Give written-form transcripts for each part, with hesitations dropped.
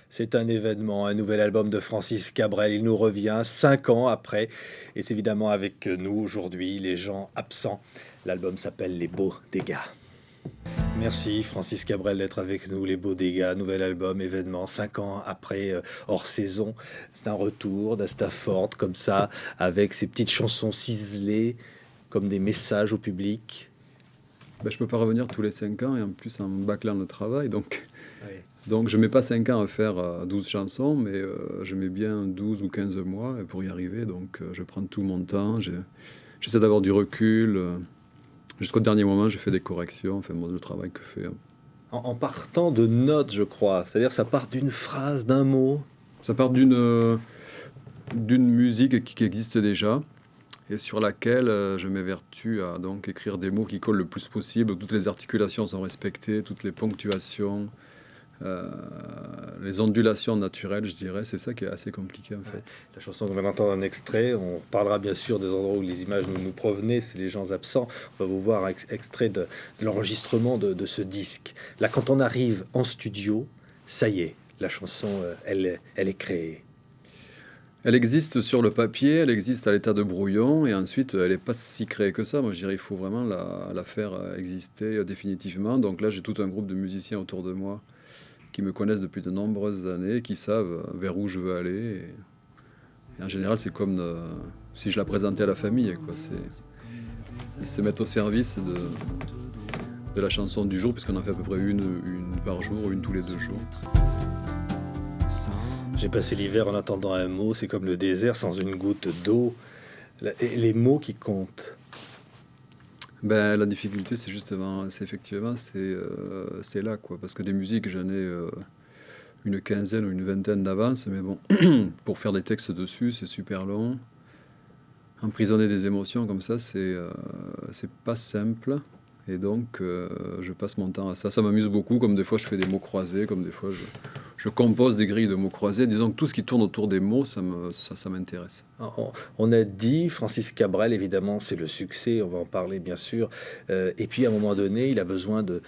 C'est un événement, un nouvel album de Francis Cabrel. Il nous revient 5 ans après. Et c'est évidemment avec nous aujourd'hui, les gens absents. L'album s'appelle Les Beaux Dégâts. Merci Francis Cabrel d'être avec nous. Les Beaux Dégâts, nouvel album, événement, 5 ans après, hors saison. C'est un retour d'Astafford comme ça, avec ces petites chansons ciselées, comme des messages au public. Je peux pas revenir tous les 5 ans et en plus en bâclant le travail. Donc Oui. je mets pas 5 ans à faire 12 chansons, mais je mets bien 12 ou 15 mois pour y arriver. Donc je prends tout mon temps, j'essaie d'avoir du recul. Jusqu'au dernier moment, j'ai fait des corrections, enfin moi, le travail que fait. En partant de notes, je crois. C'est-à-dire ça part d'une phrase, d'un mot. Ça part d'une musique qui existe déjà et sur laquelle je m'évertue à donc écrire des mots qui collent le plus possible. Toutes les articulations sont respectées, toutes les ponctuations, les ondulations naturelles, je dirais. C'est ça qui est assez compliqué en fait. La chanson qu'on vient d'entendre un extrait, on parlera bien sûr des endroits où les images nous provenaient, c'est les gens absents. On va vous voir extrait de l'enregistrement de ce disque. Là, quand on arrive en studio, ça y est, la chanson, elle est créée. Elle existe sur le papier, elle existe à l'état de brouillon, et ensuite elle n'est pas si créée que ça. Moi je dirais qu'il faut vraiment la faire exister définitivement. Donc là j'ai tout un groupe de musiciens autour de moi qui me connaissent depuis de nombreuses années, qui savent vers où je veux aller. Et en général c'est comme si je la présentais à la famille, quoi. Ils se mettent au service de la chanson du jour, puisqu'on en fait à peu près une par jour, ou une tous les 2 jours. J'ai passé l'hiver en attendant un mot, c'est comme le désert sans une goutte d'eau. Et les mots qui comptent. La difficulté, c'est justement, c'est là, quoi. Parce que des musiques, j'en ai une quinzaine ou une vingtaine d'avance, mais bon, pour faire des textes dessus, c'est super long. Emprisonner des émotions comme ça, c'est pas simple. Et donc, je passe mon temps à ça. Ça m'amuse beaucoup, comme des fois je fais des mots croisés, comme des fois je compose des grilles de mots croisés. Disons que tout ce qui tourne autour des mots, ça m'intéresse. On a dit, Francis Cabrel, évidemment, c'est le succès, on va en parler bien sûr. Et puis à un moment donné, il a besoin de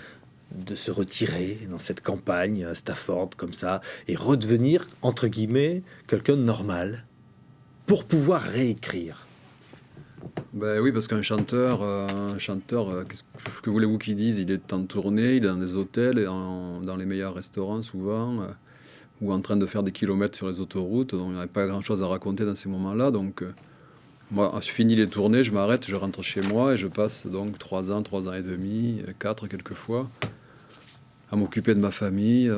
se retirer dans cette campagne à Stafford, comme ça, et redevenir, entre guillemets, quelqu'un de normal, pour pouvoir réécrire. Oui, parce qu'un chanteur, que voulez-vous qu'il dise? Il est en tournée, il est dans des hôtels, et dans les meilleurs restaurants souvent, ou en train de faire des kilomètres sur les autoroutes, donc il n'y avait pas grand-chose à raconter dans ces moments-là. Donc moi, je finis les tournées, je m'arrête, je rentre chez moi, et je passe donc 3 ans et demi, 4 quelquefois, à m'occuper de ma famille,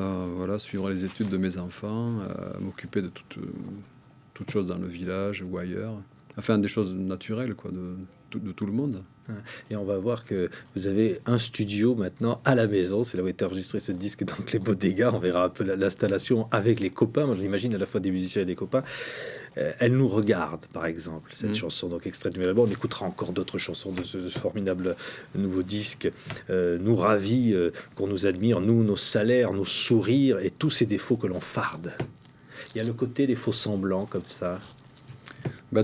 suivre les études de mes enfants, m'occuper de toute chose dans le village ou ailleurs. Enfin, des choses naturelles, quoi, de tout le monde. Et on va voir que vous avez un studio maintenant à la maison. C'est là où est enregistré ce disque, donc Les Beaux Dégâts. On verra un peu l'installation avec les copains. Moi, j'imagine à la fois des musiciens et des copains. Elle nous regarde, par exemple, cette chanson, donc extrait du nouvel album. On écoutera encore d'autres chansons de ce formidable nouveau disque. Nous ravit, qu'on nous admire, nous, nos salaires, nos sourires et tous ces défauts que l'on farde. Il y a le côté des faux semblants, comme ça.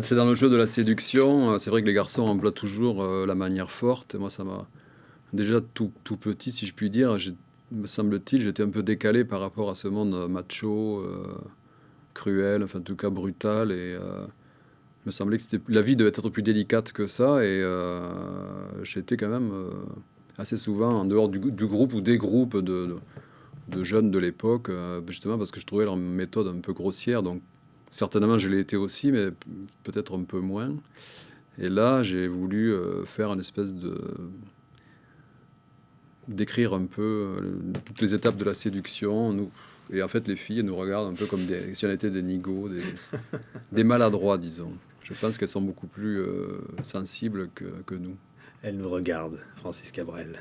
C'est dans le jeu de la séduction. C'est vrai que les garçons emploient toujours la manière forte. Moi, ça m'a déjà tout petit, si je puis dire. Me semble-t-il, j'étais un peu décalé par rapport à ce monde macho, cruel, enfin en tout cas brutal. Et il me semblait que la vie devait être plus délicate que ça. Et j'étais quand même assez souvent en dehors du groupe ou des groupes de jeunes de l'époque, justement parce que je trouvais leur méthode un peu grossière. Donc certainement, je l'ai été aussi, mais peut-être un peu moins. Et là, j'ai voulu faire une espèce d'écrire un peu toutes les étapes de la séduction. Et en fait, les filles nous regardent un peu comme si on était des nigauds, des maladroits, disons. Je pense qu'elles sont beaucoup plus sensibles que nous. Elles nous regardent, Francis Cabrel.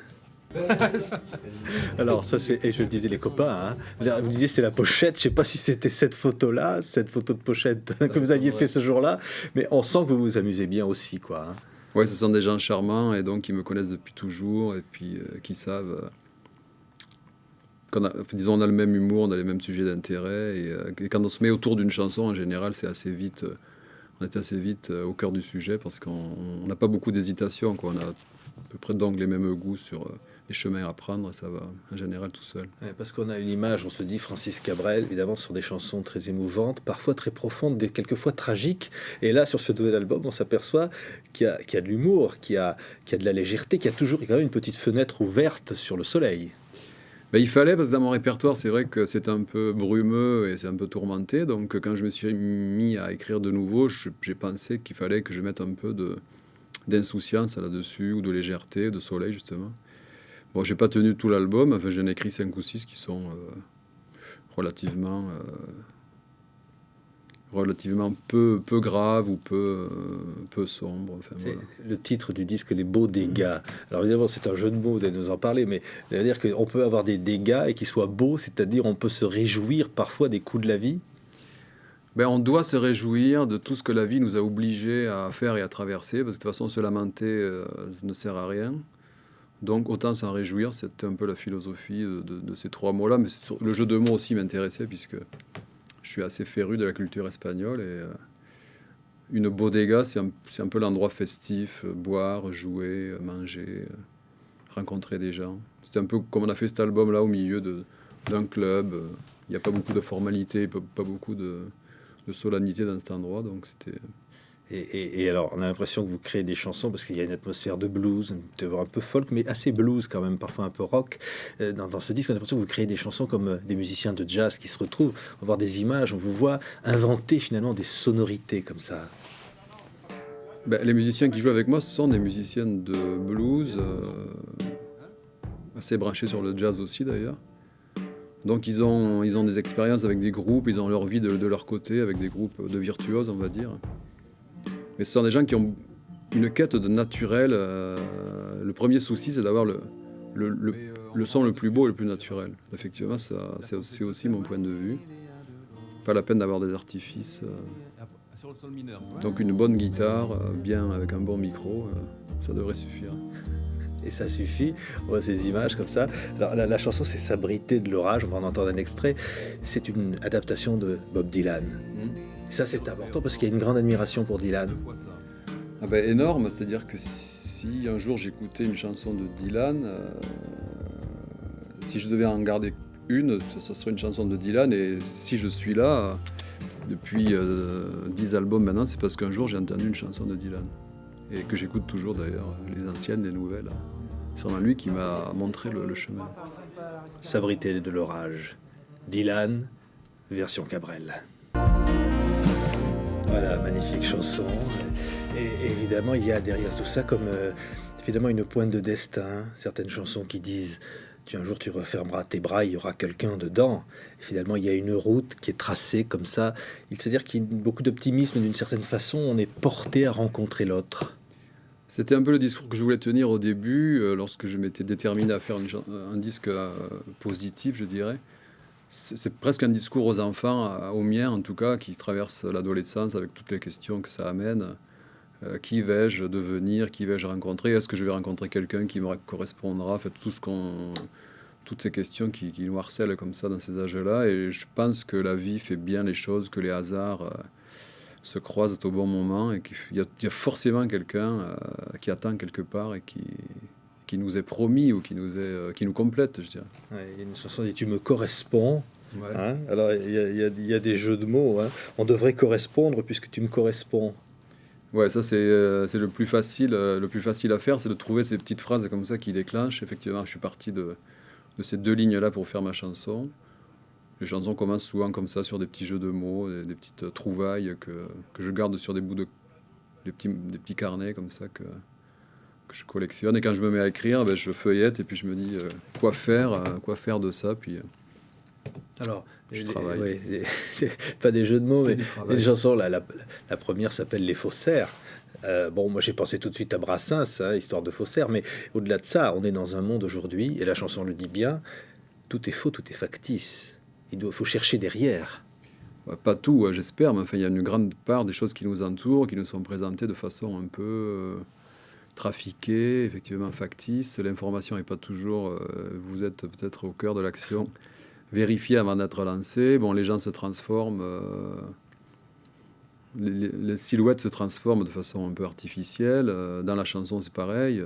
Alors ça c'est, et je le disais les copains, hein, vous disiez c'est la pochette, je sais pas si c'était cette photo de pochette que vous aviez fait ce jour-là, mais on sent que vous vous amusez bien aussi, quoi, hein. Ouais, ce sont des gens charmants et donc qui me connaissent depuis toujours et puis qui savent qu'on a, disons, on a le même humour, on a les mêmes sujets d'intérêt et quand on se met autour d'une chanson en général c'est assez vite, on est assez vite au cœur du sujet parce qu'on n'a pas beaucoup d'hésitation, quoi. On a peu près donc les mêmes goûts sur les chemins à prendre, ça va en général tout seul. Ouais, parce qu'on a une image, on se dit Francis Cabrel, évidemment, ce sont des chansons très émouvantes, parfois très profondes, quelquefois tragiques. Et là, sur ce nouvel album, on s'aperçoit qu'il y a de l'humour, qu'il y a de la légèreté, qu'il y a toujours quand même une petite fenêtre ouverte sur le soleil. Ben, il fallait, parce que dans mon répertoire, c'est vrai que c'est un peu brumeux et c'est un peu tourmenté. Donc, quand je me suis mis à écrire de nouveau, j'ai pensé qu'il fallait que je mette un peu d'insouciance là-dessus, ou de légèreté, de soleil, justement. Bon, j'ai pas tenu tout l'album, enfin, j'en ai écrit 5 ou 6 qui sont relativement, relativement peu graves ou peu sombres. Enfin, C'est voilà. le titre du disque, Les Beaux Dégâts. Alors évidemment, c'est un jeu de mots de nous en parler, mais ça veut dire qu'on peut avoir des dégâts et qu'ils soient beaux, c'est-à-dire on peut se réjouir parfois des coups de la vie. Ben, on doit se réjouir de tout ce que la vie nous a obligés à faire et à traverser, parce que de toute façon, se lamenter ça ne sert à rien. Donc autant s'en réjouir, c'était un peu la philosophie de ces 3 mots-là. Mais le jeu de mots aussi m'intéressait, puisque je suis assez féru de la culture espagnole. Et une bodega, c'est un peu l'endroit festif, boire, jouer, manger, rencontrer des gens. C'était un peu comme on a fait cet album-là au milieu d'un club. Il n'y a pas beaucoup de formalités, pas beaucoup de solennité dans cet endroit. Donc c'était... Et alors, on a l'impression que vous créez des chansons parce qu'il y a une atmosphère de blues, un peu folk, mais assez blues quand même, parfois un peu rock. Dans ce disque, on a l'impression que vous créez des chansons comme des musiciens de jazz qui se retrouvent. On va voir des images, on vous voit inventer finalement des sonorités comme ça. Ben, les musiciens qui jouent avec moi, ce sont des musiciens de blues, assez branchés sur le jazz aussi d'ailleurs. Donc ils ont des expériences avec des groupes, ils ont leur vie de leur côté, avec des groupes de virtuoses, on va dire. Mais ce sont des gens qui ont une quête de naturel. Le premier souci, c'est d'avoir le son le plus beau et le plus naturel. Effectivement, c'est aussi mon point de vue. Pas la peine d'avoir des artifices. Donc une bonne guitare, bien avec un bon micro, ça devrait suffire. Et ça suffit, on voit ces images comme ça. Alors la chanson, c'est S'abriter de l'orage, on va en entendre un extrait. C'est une adaptation de Bob Dylan. Ça, c'est important parce qu'il y a une grande admiration pour Dylan. Ah ben, énorme, c'est-à-dire que si un jour j'écoutais une chanson de Dylan, si je devais en garder une, ça serait une chanson de Dylan. Et si je suis là, depuis 10 albums maintenant, c'est parce qu'un jour j'ai entendu une chanson de Dylan. Et que j'écoute toujours d'ailleurs, les anciennes, les nouvelles. C'est vraiment lui qui m'a montré le chemin. S'abriter de l'orage. Dylan, version Cabrel. Voilà, magnifique chanson. Et évidemment, il y a derrière tout ça comme évidemment une pointe de destin. Certaines chansons qui disent un jour tu refermeras tes bras, il y aura quelqu'un dedans. Et finalement, il y a une route qui est tracée comme ça. C'est-à-dire qu'il y a beaucoup d'optimisme et d'une certaine façon, on est porté à rencontrer l'autre. C'était un peu le discours que je voulais tenir au début, lorsque je m'étais déterminé à faire un disque positif, je dirais. C'est presque un discours aux enfants, aux miens en tout cas, qui traversent l'adolescence avec toutes les questions que ça amène. Qui vais-je devenir? Qui vais-je rencontrer? Est-ce que je vais rencontrer quelqu'un qui me correspondra? En fait, toutes ces questions qui nous harcèlent comme ça dans ces âges-là. Et je pense que la vie fait bien les choses, que les hasards se croisent au bon moment et qu'il y a forcément quelqu'un qui attend quelque part et qui nous est promis ou qui nous complète, je dirais. Ouais, il y a une chanson qui dit « Tu me corresponds ». Ouais. Hein, alors, il y a des jeux de mots. Hein. On devrait correspondre puisque tu me corresponds. Ouais, ça c'est le plus facile à faire, c'est de trouver ces petites phrases comme ça qui déclenchent. Effectivement, je suis parti de ces 2 lignes-là pour faire ma chanson. Les chansons commencent souvent comme ça, sur des petits jeux de mots, des petites trouvailles que je garde sur des petits carnets comme ça que je collectionne. Et quand je me mets à écrire, ben, je feuillette et puis je me dis quoi faire de ça, puis Alors, je travaille. pas des jeux de mots, C'est mais du travail. les chansons, la première s'appelle Les Faussaires. Bon, moi j'ai pensé tout de suite à Brassens, hein, histoire de faussaires, mais au-delà de ça, on est dans un monde aujourd'hui, et la chanson le dit bien, tout est faux, tout est factice. Faut chercher derrière. Ouais, pas tout, j'espère, mais enfin, il y a une grande part des choses qui nous entourent, qui nous sont présentées de façon un peu trafiquée, effectivement factice. L'information n'est pas toujours, vous êtes peut-être au cœur de l'action, vérifiée avant d'être lancée. Bon, les gens se transforment, les silhouettes se transforment de façon un peu artificielle. Dans la chanson, c'est pareil.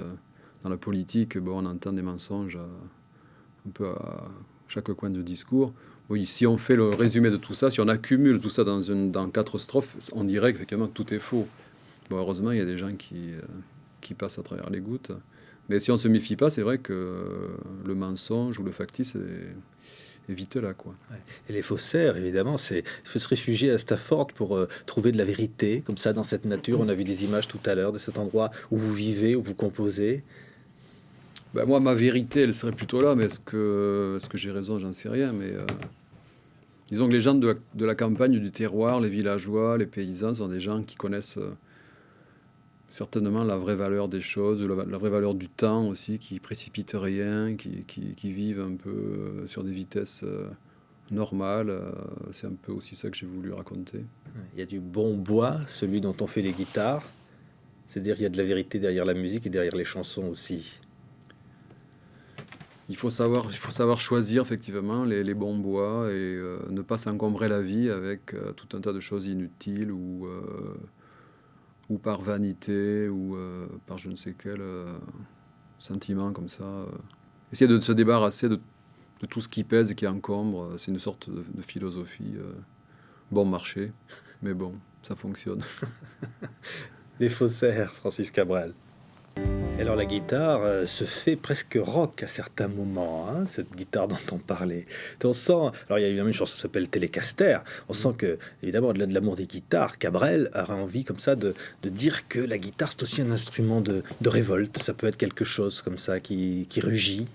dans la politique, bon, on entend des mensonges un peu à chaque coin de discours. Oui, si on fait le résumé de tout ça, si on accumule tout ça dans 4 strophes, on dirait qu'effectivement tout est faux. Bon, heureusement, il y a des gens qui passent à travers les gouttes. Mais si on ne se méfie pas, c'est vrai que le mensonge ou le factice est vite là, quoi. Ouais. Et les faussaires, évidemment, il faut se réfugier à Stafford pour trouver de la vérité, comme ça, dans cette nature. On a vu des images tout à l'heure de cet endroit où vous vivez, où vous composez. Ben moi, ma vérité, elle serait plutôt là, mais est-ce que j'ai raison? J'en sais rien. Mais disons que les gens de la campagne, du terroir, les villageois, les paysans, sont des gens qui connaissent certainement la vraie valeur des choses, la vraie valeur du temps aussi, qui précipitent rien, qui vivent un peu sur des vitesses normales. C'est un peu aussi ça que j'ai voulu raconter. Il y a du bon bois, celui dont on fait les guitares. C'est-à-dire qu'il y a de la vérité derrière la musique et derrière les chansons aussi. Il faut savoir choisir effectivement les bons bois et ne pas s'encombrer la vie avec tout un tas de choses inutiles ou par vanité ou par je ne sais quel sentiment comme ça. Essayer de se débarrasser de tout ce qui pèse et qui encombre. C'est une sorte de philosophie bon marché, mais bon, ça fonctionne. Les faussaires, Francis Cabrel. Et alors la guitare se fait presque rock à certains moments, hein, cette guitare dont on parlait. On sent, alors il y a une chanson qui s'appelle Télécaster, on sent que, évidemment, au-delà de l'amour des guitares, Cabrel aura envie comme ça de dire que la guitare c'est aussi un instrument de révolte, ça peut être quelque chose comme ça qui rugit.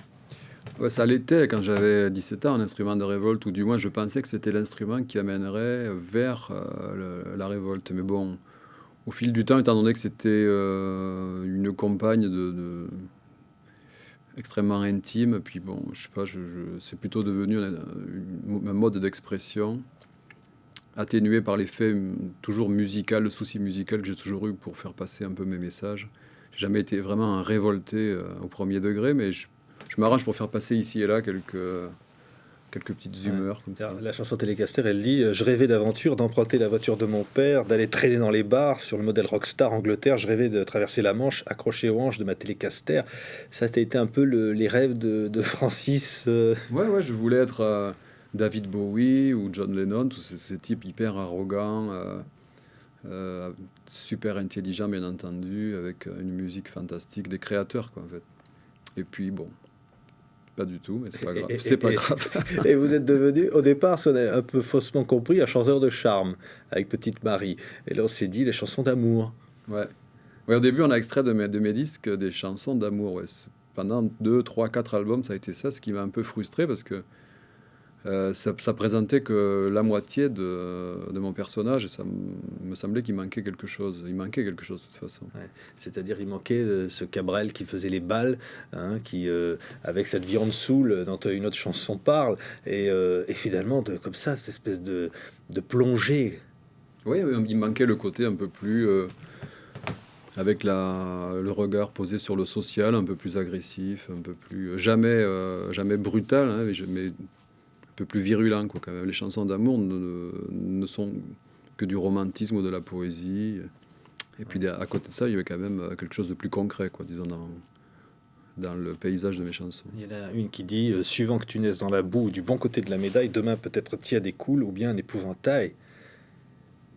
Ouais, ça l'était quand j'avais 17 ans, un instrument de révolte, ou du moins je pensais que c'était l'instrument qui amènerait vers la révolte. Mais bon, au fil du temps, étant donné que c'était une compagne extrêmement intime, puis bon, je sais pas, c'est plutôt devenu un mode d'expression atténué par l'effet toujours musical, le souci musical que j'ai toujours eu pour faire passer un peu mes messages. J'ai jamais été vraiment un révolté au premier degré, mais je m'arrange pour faire passer ici et là quelques petites humeurs comme ça. La chanson Télécaster, elle dit « Je rêvais d'aventure, d'emprunter la voiture de mon père, d'aller traîner dans les bars sur le modèle Rockstar Angleterre. Je rêvais de traverser la Manche, accroché aux hanches de ma Télécaster. » Ça a été un peu les rêves de Francis. Ouais, je voulais être David Bowie ou John Lennon, tous ces types hyper arrogants, super intelligents, bien entendu, avec une musique fantastique, des créateurs, quoi, en fait. Et puis, bon, pas du tout, mais c'est pas grave. C'est pas grave. Et vous êtes devenu, au départ, ça on a un peu faussement compris, un chanteur de charme avec Petite Marie. Et là, on s'est dit les chansons d'amour. Ouais. Ouais, au début, on a extrait de mes disques des chansons d'amour. Ouais. Pendant 2, 3, 4 albums, ça a été ça, ce qui m'a un peu frustré parce que ça présentait que la moitié de mon personnage et ça me semblait qu'il manquait quelque chose. Il manquait quelque chose de toute façon. Ouais. C'est-à-dire il manquait ce Cabrel qui faisait les balles, hein, qui avec cette viande saoule dont une autre chanson parle, et finalement comme ça, cette espèce de plongée. Oui, il manquait le côté un peu plus avec le regard posé sur le social, un peu plus agressif, un peu plus jamais brutal, hein, mais un peu plus virulent, quoi, quand même. Les chansons d'amour ne sont que du romantisme ou de la poésie. Et puis à côté de ça, il y avait quand même quelque chose de plus concret, quoi, disons, dans le paysage de mes chansons. Il y en a une qui dit suivant que tu naisses dans la boue du bon côté de la médaille, demain peut-être tiède et cool ou bien un épouvantail.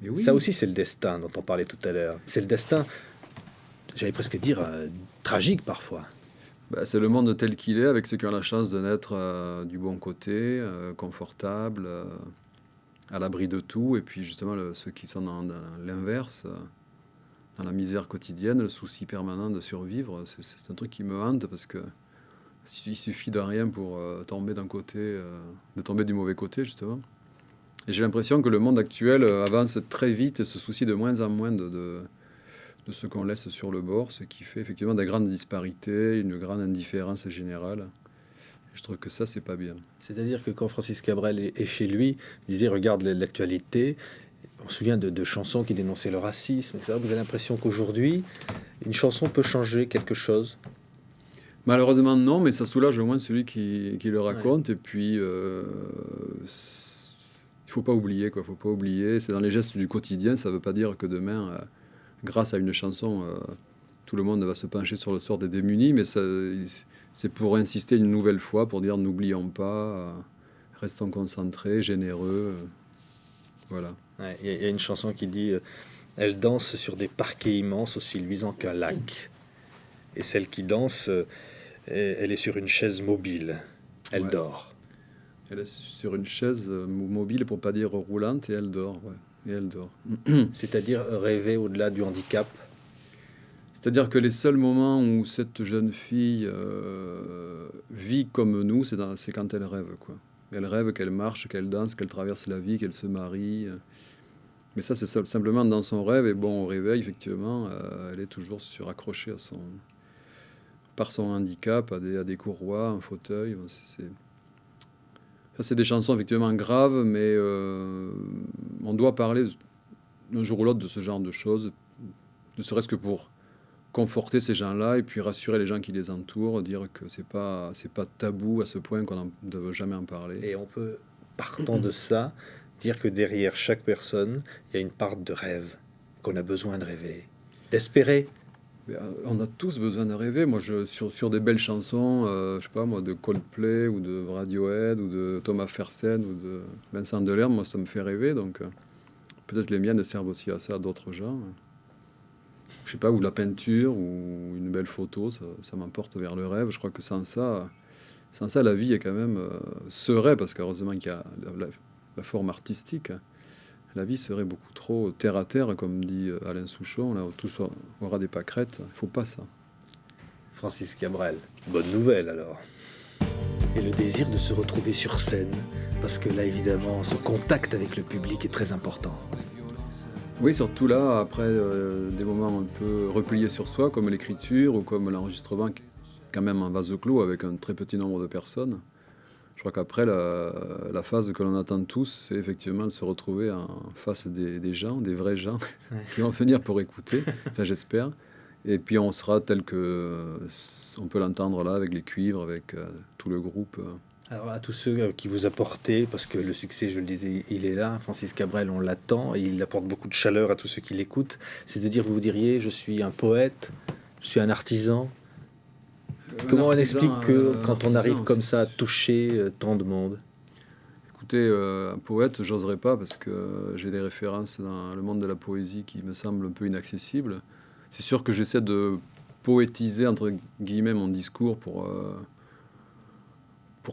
Mais oui. Ça aussi, c'est le destin dont on parlait tout à l'heure. C'est le destin, j'allais presque dire, tragique parfois. Bah, c'est le monde tel qu'il est, avec ceux qui ont la chance de naître du bon côté, confortable, à l'abri de tout, et puis justement ceux qui sont dans l'inverse, dans la misère quotidienne, le souci permanent de survivre. C'est un truc qui me hante parce que il suffit de rien pour tomber d'un côté, de tomber du mauvais côté justement. Et j'ai l'impression que le monde actuel avance très vite et se soucie de moins en moins de ce qu'on laisse sur le bord, ce qui fait effectivement des grandes disparités, une grande indifférence générale. Et je trouve que ça, c'est pas bien. C'est-à-dire que quand Francis Cabrel est chez lui, il disait, regarde l'actualité, on se souvient de chansons qui dénonçaient le racisme, etc. Vous avez l'impression qu'aujourd'hui, une chanson peut changer quelque chose? Malheureusement, non, mais ça soulage au moins celui qui le raconte. Ouais. Et puis, il faut pas oublier, quoi. Faut pas oublier. C'est dans les gestes du quotidien. Ça veut pas dire que demain, grâce à une chanson, tout le monde va se pencher sur le sort des démunis, mais c'est pour insister une nouvelle fois, pour dire n'oublions pas, restons concentrés, généreux. Voilà. Ouais, y a une chanson qui dit elle danse sur des parquets immenses aussi luisants qu'un lac. Et celle qui danse, elle est sur une chaise mobile. Elle dort. Elle est sur une chaise mobile, pour pas dire roulante, et elle dort. Ouais. Et elle dort. C'est-à-dire rêver au-delà du handicap. C'est-à-dire que les seuls moments où cette jeune fille vit comme nous, c'est quand elle rêve, quoi. Elle rêve qu'elle marche, qu'elle danse, qu'elle traverse la vie, qu'elle se marie. Mais ça, c'est simplement dans son rêve. Et bon, au réveil, effectivement, elle est toujours suraccrochée par son handicap, à des courroies, un fauteuil. Ça, c'est des chansons effectivement graves, mais on doit parler un jour ou l'autre de ce genre de choses, ne serait-ce que pour conforter ces gens-là et puis rassurer les gens qui les entourent, dire que c'est pas tabou à ce point qu'on ne doit jamais en parler. Et on peut, partant de ça, dire que derrière chaque personne, il y a une part de rêve, qu'on a besoin de rêver, d'espérer. On a tous besoin de rêver. Moi, sur des belles chansons, je sais pas moi, de Coldplay ou de Radiohead ou de Thomas Fersen ou de Vincent Delerme, moi, ça me fait rêver. Donc, peut-être les miennes servent aussi à ça, à d'autres gens. Je sais pas, ou la peinture ou une belle photo, ça m'emporte vers le rêve. Je crois que sans ça, la vie est quand même serait, parce qu'heureusement qu'il y a la forme artistique. La vie serait beaucoup trop terre à terre, comme dit Alain Souchon, là où tout aura des pâquerettes. Il ne faut pas ça. Francis Cabrel, bonne nouvelle alors. Et le désir de se retrouver sur scène, parce que là, évidemment, ce contact avec le public est très important. Oui, surtout là, après des moments un peu repliés sur soi, comme l'écriture ou comme l'enregistrement, quand même en vase clos avec un très petit nombre de personnes. Je crois qu'après, la phase que l'on attend tous, c'est effectivement de se retrouver en face des gens, des vrais gens, qui vont venir pour écouter, enfin j'espère. Et puis on sera tel que on peut l'entendre là, avec les cuivres, avec tout le groupe. Alors à tous ceux qui vous apportez, parce que le succès, je le disais, il est là, Francis Cabrel, on l'attend, et il apporte beaucoup de chaleur à tous ceux qui l'écoutent. C'est de dire, vous diriez, je suis un poète, je suis un artisan. Comment on explique que quand on arrive comme ça à toucher tant de monde? Écoutez, un poète, j'oserais pas parce que j'ai des références dans le monde de la poésie qui me semblent un peu inaccessibles. C'est sûr que j'essaie de poétiser, entre guillemets, mon discours pour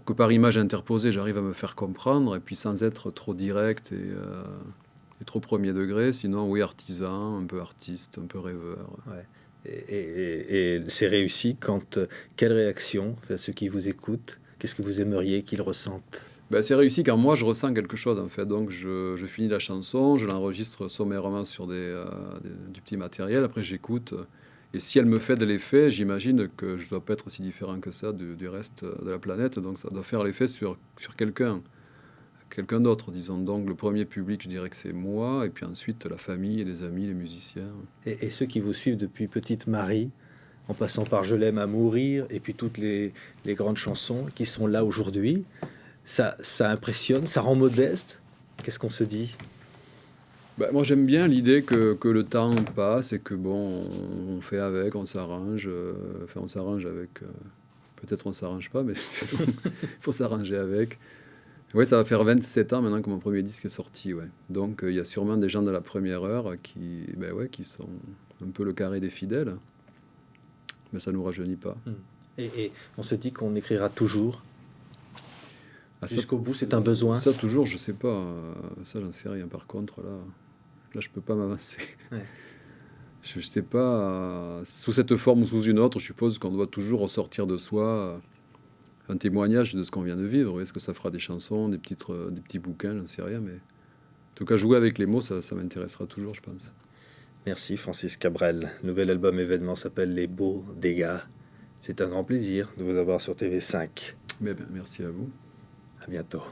que par image interposée, j'arrive à me faire comprendre, et puis sans être trop direct et trop premier degré. Sinon, oui, artisan, un peu artiste, un peu rêveur. Ouais. Et c'est réussi quand... quelle réaction, enfin, ceux qui vous écoutent, qu'est-ce que vous aimeriez qu'ils ressentent? Ben, c'est réussi quand moi je ressens quelque chose en fait. Donc je finis la chanson, je l'enregistre sommairement sur du petit matériel, après j'écoute. Et si elle me fait de l'effet, j'imagine que je ne dois pas être si différent que ça du reste de la planète. Donc ça doit faire l'effet sur quelqu'un d'autre, disons. Donc le premier public, je dirais que c'est moi, et puis ensuite la famille, les amis, les musiciens. Et ceux qui vous suivent depuis Petite Marie, en passant par Je l'aime à mourir, et puis toutes les grandes chansons qui sont là aujourd'hui, ça impressionne, ça rend modeste. Qu'est-ce qu'on se dit? Moi j'aime bien l'idée que le temps passe et que bon, on fait avec, on s'arrange. Enfin on s'arrange avec... peut-être on s'arrange pas, mais il faut s'arranger avec. Oui, ça va faire 27 ans maintenant que mon premier disque est sorti. Ouais. Donc il y a sûrement des gens de la première heure qui sont un peu le carré des fidèles. Mais ça ne nous rajeunit pas. Et on se dit qu'on écrira toujours jusqu'au bout, c'est un besoin. Ça toujours, je sais pas. Ça, j'en sais rien. Par contre, là je peux pas m'avancer. Ouais. Je sais pas. Sous cette forme ou sous une autre, je suppose qu'on doit toujours ressortir de soi un témoignage de ce qu'on vient de vivre. Est-ce que ça fera des chansons, des petits bouquins, j'en sais rien. Mais en tout cas, jouer avec les mots, ça m'intéressera toujours, je pense. Merci Francis Cabrel. Le nouvel album événement s'appelle Les Beaux Dégâts. C'est un grand plaisir de vous avoir sur TV5. Bien, merci à vous. À bientôt.